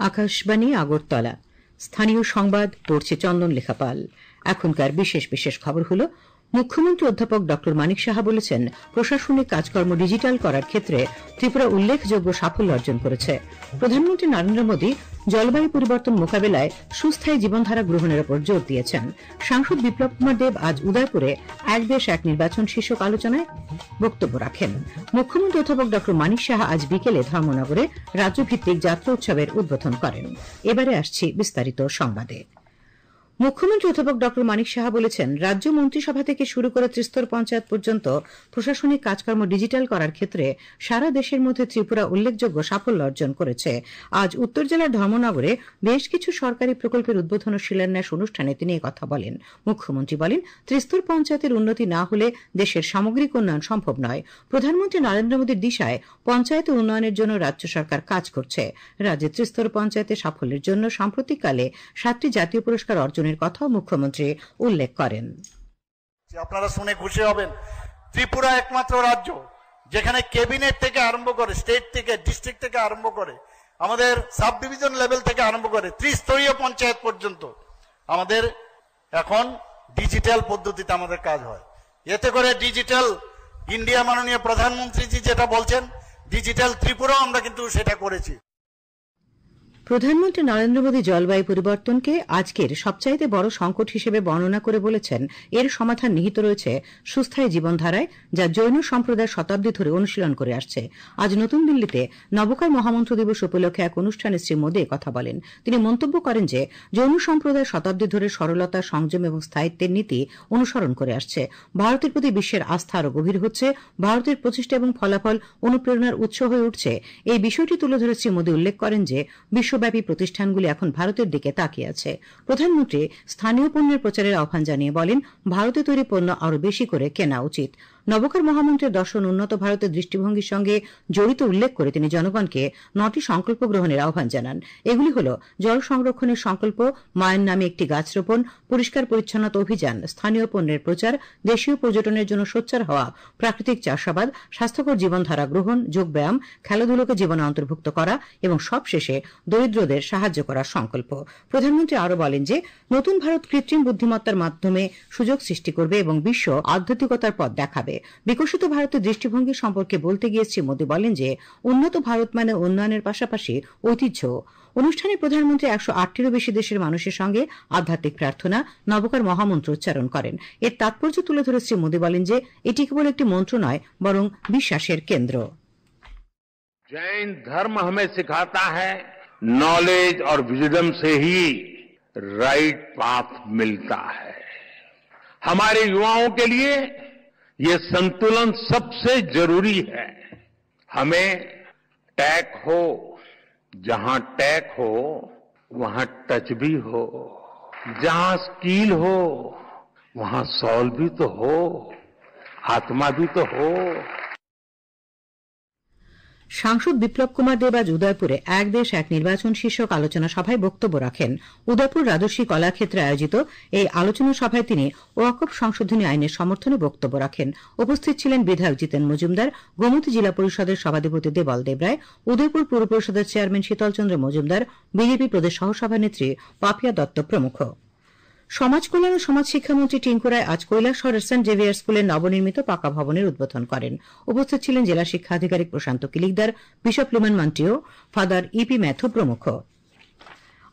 আকাশবাণী আগরতলা স্থানীয় সংবাদ পড়ছে চন্দন লেখাপাল। এখনকার বিশেষ বিশেষ খবর হল, মুখ্যমন্ত্রী অধ্যাপক ড মানিক সাহা বলেছেন, প্রশাসনিক কাজকর্ম ডিজিটাল করার ক্ষেত্রে ত্রিপুরা উল্লেখযোগ্য সাফল্য অর্জন করেছে। প্রধানমন্ত্রী নরেন্দ্র মোদী জলবায়ু পরিবর্তন মোকাবিলায় সুস্থায়ী জীবনধারা গ্রহণের উপর জোর দিয়েছেন। সাংসদ বিপ্লব কুমার দেব আজ উদয়পুরে এক দেশ এক নির্বাচন শীর্ষক আলোচনায় বক্তব্য রাখেন। মুখ্যমন্ত্রী অধ্যাপক ড মানিক সাহা আজ বিকেলে ধর্মনগরে রাজ্যভিত্তিক যাত্রা উৎসবের উদ্বোধন করেন। এবারে আসছি বিস্তারিত সংবাদে। মুখ্যমন্ত্রী অধ্যাপক ড মানিক সাহা বলেছেন, রাজ্য মন্ত্রিসভা থেকে শুরু করে ত্রিস্তর পঞ্চায়েত পর্যন্ত প্রশাসনিক কাজকর্ম ডিজিটাল করার ক্ষেত্রে সারা দেশের মধ্যে ত্রিপুরা উল্লেখযোগ্য সাফল্য অর্জন করেছে। আজ উত্তর জেলার ধর্মনগরে বেশ কিছু সরকারি প্রকল্পের উদ্বোধন ও শিলান্যাস অনুষ্ঠানে তিনি কথা বলেন। মুখ্যমন্ত্রী বলেন, ত্রিস্তর পঞ্চায়েতের উন্নতি না হলে দেশের সামগ্রিক উন্নয়ন সম্ভব নয়। প্রধানমন্ত্রী নরেন্দ্র মোদীর দিশায় পঞ্চায়েত উন্নয়নের জন্য রাজ্য সরকার কাজ করছে। রাজ্যে ত্রিস্তর পঞ্চায়েতের সাফল্যের জন্য সাম্প্রতিককালে 7টি জাতীয় পুরস্কার অর্জনের কথাও মুখ্যমন্ত্রী উল্লেখ করেন। আপনারা শুনে খুশি হবেন, ত্রিপুরা একমাত্র রাজ্য যেখানে ক্যাবিনেট থেকে আরম্ভ করে, স্টেট থেকে, ডিস্ট্রিক্ট থেকে আরম্ভ করে, আমাদের সাব ডিভিশন লেভেল থেকে আরম্ভ করে ত্রিস্তরীয় পঞ্চায়েত পর্যন্ত আমাদের এখন ডিজিটাল পদ্ধতিতে আমাদের কাজ হয়। এতে করে ডিজিটাল ইন্ডিয়া, মাননীয় প্রধানমন্ত্রীজি যেটা বলছেন, ডিজিটাল ত্রিপুরাও আমরা কিন্তু সেটা করেছি। প্রধানমন্ত্রী নরেন্দ্র মোদী জলবায়ু পরিবর্তনকে আজকের সবচাইতে বড় সংকট হিসেবে বর্ণনা করে বলেছেন, এর সমাধান নিহিত রয়েছে সুস্থায়ী জীবনধারায়, যা জৈন সম্প্রদায় শতাব্দী ধরে অনুশীলন করে আসছে। আজ নতুন দিল্লিতে নবকার মহামন্ত্র দিবস উপলক্ষে এক অনুষ্ঠানে শ্রী মোদী কথা বলেন। তিনি মন্তব্য করেন যে, জৈন সম্প্রদায় শতাব্দী ধরে সরলতা, সংযম এবং স্থায়িত্বের নীতি অনুসরণ করে আসছে। ভারতের প্রতি বিশ্বের আস্থা আরও গভীর হচ্ছে। ভারতের প্রচেষ্টা এবং ফলাফল অনুপ্রেরণার উৎস হয়ে উঠছে। এই বিষয়টি তুলে ধরে শ্রী মোদী উল্লেখ করেন যে, বিশ্বব্যাপী প্রতিষ্ঠানগুলি এখন ভারতের দিকে তাকিয়ে আছে। প্রধানমন্ত্রী স্থানীয় পণ্যের প্রচারের আহ্বান জানিয়ে বলেন, ভারতে তৈরি পণ্য আরও বেশি করে কেনা উচিত। নবকার মহামন্ত্রের দর্শন উন্নত ভারতের দৃষ্টিভঙ্গির সঙ্গে জড়িত উল্লেখ করে তিনি জনগণকে 9টি সংকল্প গ্রহণের আহ্বান জানান। এগুলি হল জল সংরক্ষণের সংকল্প, মায়ের নামে একটি গাছ রোপণ, পরিষ্কার পরিচ্ছন্নতা অভিযান, স্থানীয় পণ্যের প্রচার, দেশীয় পর্যটনের জন্য সোচ্চার হওয়া, প্রাকৃতিক চাষাবাদ, স্বাস্থ্যকর জীবনধারা গ্রহণ, যোগব্যায়াম, খেলাধুলোকে জীবনে অন্তর্ভুক্ত করা এবং সবশেষে দরিদ্রদের সাহায্য করার সংকল্প। প্রধানমন্ত্রী আরও বলেন যে, নতুন ভারত কৃত্রিম বুদ্ধিমত্তার মাধ্যমে সুযোগ সৃষ্টি করবে এবং বিশ্ব আধ্যাত্মিকতার পথ দেখাবে। বিকশিত ভারতের দৃষ্টিভঙ্গি সম্পর্কে বলতে গিয়ে শ্রী মোদী বলেন যে, উন্নত ভারত মানে উন্নয়নের পাশাপাশি ঐতিহ্য। অনুষ্ঠানে প্রধানমন্ত্রী 108টিরও বেশি দেশের মানুষের সঙ্গে আধ্যাত্মিক প্রার্থনা, নবকার মহামন্ত্র উচ্চারণ করেন। এর তাৎপর্য তুলে ধরে শ্রী মোদী বলেন যে, এটি কেবল একটি মন্ত্র নয়, বরং বিশ্বাসের কেন্দ্র। जैन धर्म हमें सिखाता है, नॉलेज और विजडम से ही राइट पाथ मिलता है। हमारे युवाओं के लिए ये संतुलन सबसे जरूरी है। हमें टैक हो, जहां टैक हो वहां टच भी हो, जहां स्किल हो वहां सॉल भी तो हो, आत्मा भी तो हो। সাংসদ বিপ্লব কুমার দেব আজ উদয়পুরে এক দেশ এক নির্বাচন শীর্ষক আলোচনা সভায় বক্তব্য রাখেন। উদয়পুর রাজস্বী কলাক্ষেত্রে আয়োজিত এই আলোচনা সভায় তিনি ওয়াকফ সংশোধনী আইনের সমর্থনে বক্তব্য রাখেন। উপস্থিত ছিলেন বিধায়ক জিতেন মজুমদার, গোমতী জেলা পরিষদের সভাধিপতি দেবল দেবরায়, উদয়পুর পৌর পরিষদের চেয়ারম্যান শীতল চন্দ্র মজুমদার, বিজেপি প্রদেশ সহসভানেত্রী পাপিয়া দত্ত প্রমুখ। সমাজ কল্যাণ ও সমাজ শিক্ষামন্ত্রী টিঙ্কু রায় আজ কৈলাসহরের সেন্ট জেভিয়ার স্কুলের নবনির্মিত পাকা ভবনের উদ্বোধন করেন। উপস্থিত ছিলেন জেলা শিক্ষা আধিকারিক Prashanta Kilikdar, bishop Lumen Monteiro, father E P Mathew প্রমুখ।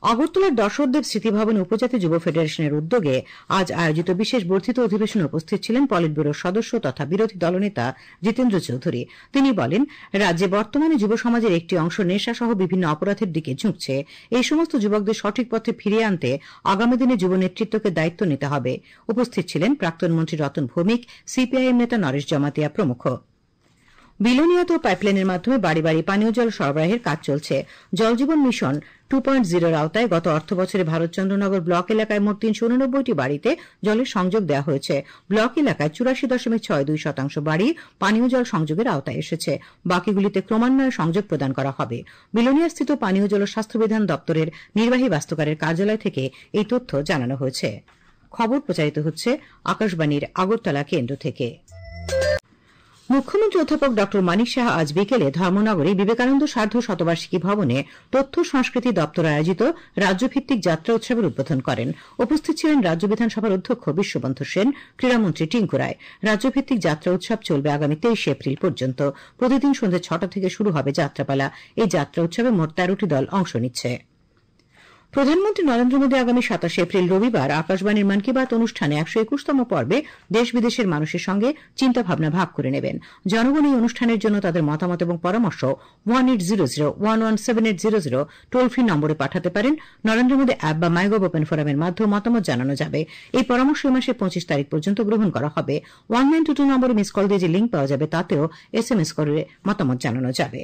আগরতলার দশরথদেব স্মৃতিভবন উপজাতি যুব ফেডারেশনের উদ্যোগে আজ আয়োজিত বিশেষ বর্ধিত অধিবেশনে উপস্থিত ছিলেন পলিট ব্যুরোর সদস্য তথা বিরোধী দলনেতা জিতেন্দ্র চৌধুরী। তিনি বলেন, রাজ্যে বর্তমানে যুব সমাজের একটি অংশ নেশাসহ বিভিন্ন অপরাধের দিকে ঝুঁকছে। এই সমস্ত যুবকদের সঠিক পথে ফিরিয়ে আনতে আগামী দিনে যুব নেতৃত্বকে দায়িত্ব নিতে হবে। উপস্থিত ছিলেন প্রাক্তন মন্ত্রী রতন ভৌমিক, সিপিআইএম নেতা নরেশ জমাতিয়া প্রমুখ। বিলোনিয়াতে পাইপলাইনের মাধ্যমে বাড়ি বাড়ি পানীয় জল সরবরাহের কাজ চলছে। জলজীবন মিশন 2.0 আওতায় গত অর্থবছরে ভারতচন্দ্রনগর ব্লক এলাকায় মোট 389টি বাড়িতে জলের সংযোগ দেওয়া হয়েছে। ব্লক এলাকায় 84.62% বাড়ি পানীয় জল সংযোগের আওতায় এসেছে। বাকিগুলিতে ক্রমান্বয়ে সংযোগ প্রদান করা হবে। বিলোনিয়াস্থিত পানীয় জল ও স্বাস্থ্যবিধান দপ্তরের নির্বাহী বাস্তুকারের কার্যালয় থেকে এই তথ্য জানানো হয়েছে। খবর প্রচারিত হচ্ছে আকাশবাণীর আগরতলা কেন্দ্র থেকে। মুখ্যমন্ত্রী অধ্যাপক ড মানিক সাহা আজ বিকেলে ধর্মনগরে বিবেকানন্দ সার্ধ শতবার্ষিকী ভবনে তথ্য সংস্কৃতি দপ্তর আয়োজিত রাজ্যভিত্তিক যাত্রা উৎসবের উদ্বোধন করেন। উপস্থিত ছিলেন রাজ্য বিধানসভার অধ্যক্ষ বিশ্ববন্ধু সেন, ক্রীড়ামন্ত্রী টিঙ্কু রায়। রাজ্যভিত্তিক যাত্রা উৎসব চলবে আগামী 23 এপ্রিল পর্যন্ত। প্রতিদিন সন্ধ্যে 6টা থেকে শুরু হবে যাত্রাপালা। এই যাত্রা উৎসবে মোট 13টি দল অংশ নিচ্ছে। প্রধানমন্ত্রী নরেন্দ্র মোদী আগামী 27 এপ্রিল রবিবার আকাশবাণীর মন কি বাত অনুষ্ঠানে 121তম পর্বে দেশ বিদেশের মানুষের সঙ্গে চিন্তাভাবনা ভাগ করে নেবেন। জনগণ এই অনুষ্ঠানের জন্য তাদের মতামত এবং পরামর্শ 1800117800 টোল ফ্রি নম্বরে পাঠাতে পারেন। নরেন্দ্র মোদী অ্যাপ বা মাইগভ ওপেন ফোরামের মাধ্যমে মতামত জানানো যাবে। এই পরামর্শ এই মাসের 25 তারিখ পর্যন্ত গ্রহণ করা হবে। 1922 নম্বরে মিস কল দিয়ে যে লিঙ্ক পাওয়া যাবে তাতেও SMS করে মতামত জানানো যাবে।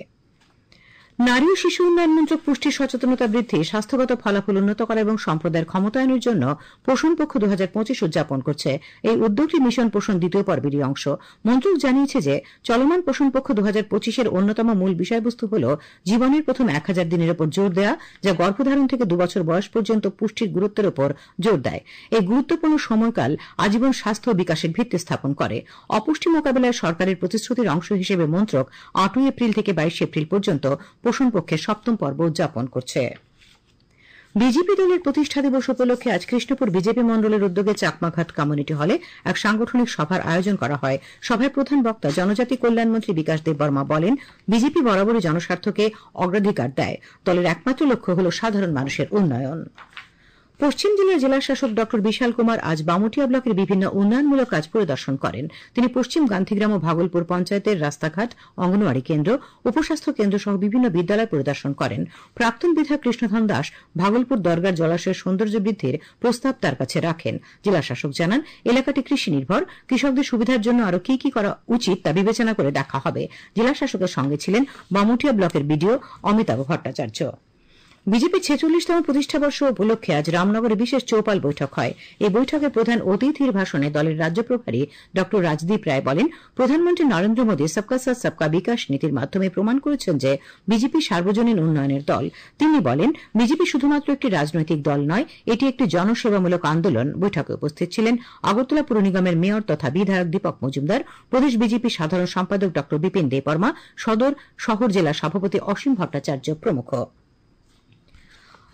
নারী ও শিশু উন্নয়ন মন্ত্রক পুষ্টি সচেতনতা বৃদ্ধি, স্বাস্থ্যগত ফলাফল উন্নত করা এবং সম্প্রদায়ের ক্ষমতায়নের জন্য পোষণ পক্ষ 2025 উদযাপন করছে। এই উদ্যোগটি মিশন পোষণ দ্বিতীয় পর্বেরই অংশ। মন্ত্রক জানিয়েছে যে চলমান পোষণ পক্ষ 2025-এর অন্যতম মূল বিষয়বস্তু হল জীবনের প্রথম 1000 দিনের উপর জোর দেওয়া, যা গর্ভধারণ থেকে 2 বছর বয়স পর্যন্ত পুষ্টির গুরুত্বের উপর জোর দেয়। এই গুরুত্বপূর্ণ সময়কাল আজীবন স্বাস্থ্য ও বিকাশের ভিত্তি স্থাপন করে। অপুষ্টি মোকাবিলায় সরকারের প্রতিশ্রুতির অংশ হিসেবে মন্ত্রক 8 এপ্রিল থেকে 22 এপ্রিল পর্যন্ত পোষণ পক্ষের 7ম পর্ব উদযাপন করছে। বিজেপি দলের প্রতিষ্ঠা দিবস উপলক্ষে আজ কৃষ্ণপুর বিজেপি মন্ডলের উদ্যোগে চাকমাঘাট কমিউনিটি হলে এক সাংগঠনিক সভার আয়োজন করা হয়। সভায় প্রধান বক্তা জনজাতি কল্যাণমন্ত্রী বিকাশ দেববর্মা বলেন, বিজেপি বরাবরই জনস্বার্থকে অগ্রাধিকার দেয়। দলের একমাত্র লক্ষ্য হল সাধারণ মানুষের উন্নয়ন। পশ্চিম জেলার জেলাশাসক ড বিশাল কুমার আজ বামুটিয়া ব্লকের বিভিন্ন উন্নয়নমূলক কাজ পরিদর্শন করেন। তিনি পশ্চিম গান্ধীগ্রাম ও ভাগলপুর পঞ্চায়েতের রাস্তাঘাট, অঙ্গনওয়াড়ি কেন্দ্র, উপস্বাস্থ্য কেন্দ্র সহ বিভিন্ন বিদ্যালয় পরিদর্শন করেন। প্রাক্তন বিধায়ক কৃষ্ণধন দাস ভাগলপুর দরগার জলাশয়ের সৌন্দর্য বৃদ্ধির প্রস্তাব তার কাছে রাখেন। জেলাশাসক জানান, এলাকাটি কৃষি নির্ভর। কৃষকদের সুবিধার জন্য আরও কি কি করা উচিত তা বিবেচনা করে দেখা হবে। জেলাশাসকের সঙ্গে ছিলেন বামুটিয়া ব্লকের বিডিও অমিতাভ ভট্টাচার্য। বিজেপির 46তম প্রতিষ্ঠাবর্ষ উপলক্ষে আজ রামনগরে বিশেষ চৌপাল বৈঠক হয়। এই বৈঠকে প্রধান অতিথির ভাষণে দলের রাজ্য প্রভারী ড রাজদীপ রায় বলেন, প্রধানমন্ত্রী নরেন্দ্র মোদী সবকা সাথ সবকা বিকাশ নীতির মাধ্যমে প্রমাণ করেছেন যে বিজেপি সার্বজনীন উন্নয়নের দল। তিনি বলেন, বিজেপি শুধুমাত্র একটি রাজনৈতিক দল নয়, এটি একটি জনসেবামূলক আন্দোলন। বৈঠকে উপস্থিত ছিলেন আগরতলা পুর নিগমের মেয়র তথা বিধায়ক দীপক মজুমদার, প্রদেশ বিজেপি সাধারণ সম্পাদক ড বিপিন দেববর্মা, সদর শহর জেলা সভাপতি অসীম ভট্টাচার্য প্রমুখ।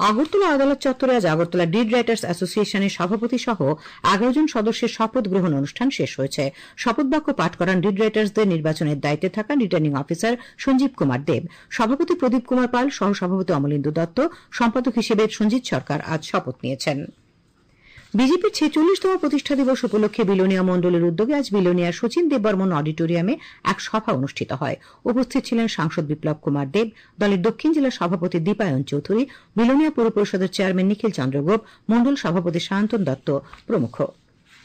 আগরতলা আদালত চত্বরে আজ আগরতলা ডিড রাইটার্স অ্যাসোসিয়েশনের সভাপতি সহ 11 জন সদস্যের শপথ গ্রহণ অনুষ্ঠান শেষ হয়েছে। শপথ বাক্য পাঠ করান ডিড রাইটার্সদের নির্বাচনের দায়িত্বে থাকা রিটার্নিং অফিসার সঞ্জীব কুমার দেব। সভাপতি প্রদীপ কুমার পাল, সহ সভাপতি অমলেন্দু দত্ত, সম্পাদক হিসেবে সঞ্জিত সরকার আজ শপথ নিয়েছেন। বিজেপির 46তম প্রতিষ্ঠা দিবস উপলক্ষে বিলোনিয়া মন্ডলের উদ্যোগে আজ বিলোনিয়ার শচীন দেববর্মন অডিটোরিয়ামে এক সভা অনুষ্ঠিত হয়। উপস্থিত ছিলেন সাংসদ বিপ্লব কুমার দেব, দলের দক্ষিণ জেলা সভাপতি দীপায়ন চৌধুরী, বিলোনিয়া পৌর পরিষদের চেয়ারম্যান নিখিল চন্দ্র গোপ, মন্ডল সভাপতি সায়ন্তন দত্ত প্রমুখ।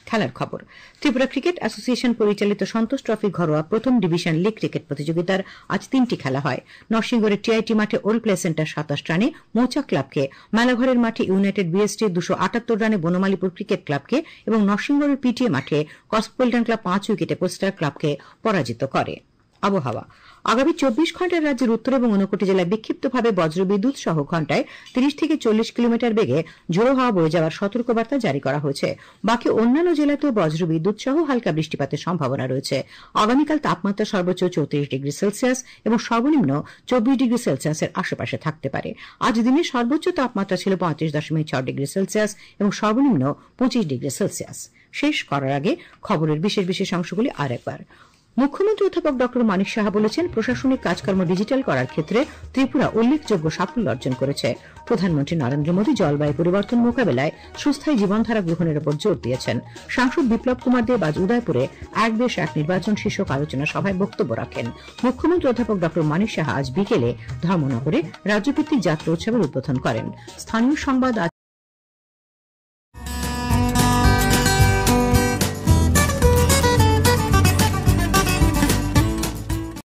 খেলার খবর। ত্রিপুরা ক্রিকেট অ্যাসোসিয়েশন পরিচালিত সন্তোষ ট্রফি ঘরোয়া প্রথম ডিভিশন লীগ ক্রিকেট প্রতিযোগিতার আজ 3টি খেলা হয়। নরসিংগড়ের টিআইটি মাঠে ওল্ড প্লে সেন্টার 27 রানে মৌচাক ক্লাবকে, মেলাঘরের মাঠে ইউনাইটেড বিএসটি 278 রানে বনমালীপুর ক্রিকেট ক্লাবকে এবং নরসিংগড়ের পিটিএ মাঠে কসমোপলিটন ক্লাব 5 উইকেটে পোস্টার ক্লাবকে পরাজিত করে। আবহাওয়া। আগামী 24 ঘণ্টায় রাজ্যের উত্তর এবং ঊনকোটি জেলায় বিক্ষিপ্তভাবে বজ্রবিদ্যুৎ সহ ঘণ্টায় 30 থেকে 40 কিলোমিটার বেগে ঝোড়ো হাওয়া বয়ে যাওয়ার সতর্কবার্তা জারি করা হয়েছে। বাকি অন্যান্য জেলাতেও বজ্রবিদ্যুৎ সহ হালকা বৃষ্টিপাতের সম্ভাবনা রয়েছে। আগামীকাল তাপমাত্রা সর্বোচ্চ 34 ডিগ্রি সেলসিয়াস এবং সর্বনিম্ন 24 ডিগ্রি সেলসিয়াসের আশেপাশে থাকতে পারে। আজ দিনের সর্বোচ্চ তাপমাত্রা ছিল 35.6 ডিগ্রি সেলসিয়াস এবং সর্বনিম্ন 25 ডিগ্রি সেলসিয়াস। শেষ করার আগে খবরের বিশেষ বিশেষ অংশগুলি আরেকবার। মুখ্যমন্ত্রী অধ্যাপক ড মানিক সাহা বলেছেন, প্রশাসনিক কাজকর্ম ডিজিটাল করার ক্ষেত্রে ত্রিপুরা উল্লেখযোগ্য সাফল্য অর্জন করেছে। প্রধানমন্ত্রী নরেন্দ্র মোদী জলবায়ু পরিবর্তন মোকাবেলায় সুস্থায়ী জীবনধারা গ্রহণের উপর জোর দিয়েছেন। সাংসদ বিপ্লব কুমার দেব আজ উদয়পুরে এক দেশ এক নির্বাচন শীর্ষক আলোচনা সভায় বক্তব্য রাখেন। মুখ্যমন্ত্রী অধ্যাপক ড মানিক সাহা আজ বিকেলে ধর্মনগরে রাজ্যভিত্তিক যাত্রা উৎসবের উদ্বোধন করেন। স্থানীয় সংবাদ।